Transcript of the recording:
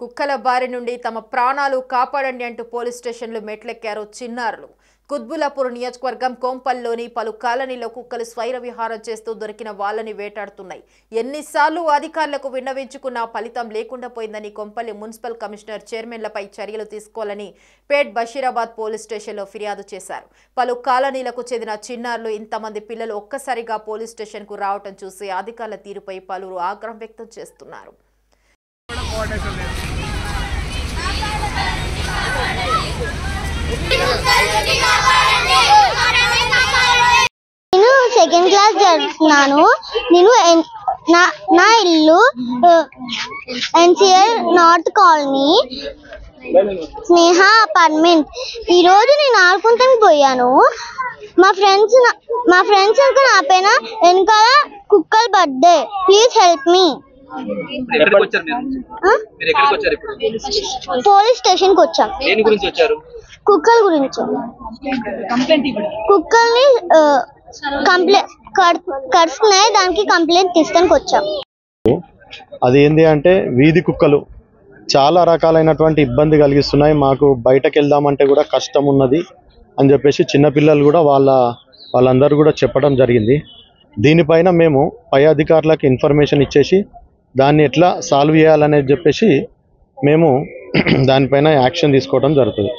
కుక్కల బారి నుండి తమ ప్రాణాలు కాపాడండి అంటూ పోలీస్ స్టేషన్లు మెట్లెక్కారు చిన్నారులు. కుత్బులాపూర్ నియోజకవర్గం కోంపల్లిలోని పలు కాలనీలో కుక్కలు స్వైర విహారం చేస్తూ దొరికిన వాళ్ళని వేటాడుతున్నాయి. ఎన్నిసార్లు అధికారులకు విన్నవించుకున్నా ఫలితం లేకుండా పోయిందని కొంపల్లి మున్సిపల్ కమిషనర్ చైర్మన్లపై చర్యలు తీసుకోవాలని పేట్ బషీరాబాద్ పోలీస్ స్టేషన్లో ఫిర్యాదు చేశారు. పలు కాలనీలకు చెందిన చిన్నారులు ఇంతమంది పిల్లలు ఒక్కసారిగా పోలీస్ స్టేషన్కు రావటం చూసి అధికారుల తీరుపై పలువురు ఆగ్రహం వ్యక్తం చేస్తున్నారు. నేను సెకండ్ క్లాస్ చదువుతున్నాను. నా ఇల్లు ఎన్సిఆర్ నార్త్ కాలనీ స్నేహ అపార్ట్మెంట్. ఈ రోజు నేను ఆడుకుంటానికి పోయాను. మా ఫ్రెండ్స్ నా పైన వెనకాల కుక్కలు birthday. Please help me. Police station కి వచ్చాం. కుక్కల గురించి కుక్కల్ని కరుస్తున్నాయి, దానికి కంప్లైంట్ తీసుకోడానికి వచ్చాం. అది ఏంటి అంటే వీధి కుక్కలు చాలా రకాలైనటువంటి ఇబ్బంది కలిగిస్తున్నాయి. మాకు బయటకు వెళ్దామంటే కూడా కష్టం ఉన్నది అని చెప్పేసి చిన్నపిల్లలు కూడా వాళ్ళందరూ కూడా చెప్పడం జరిగింది. దీనిపైన మేము పై అధికారులకు ఇన్ఫర్మేషన్ ఇచ్చేసి దాన్ని ఎట్లా సాల్వ్ చేయాలనేది చెప్పేసి మేము దానిపైన యాక్షన్ తీసుకోవడం జరుగుతుంది.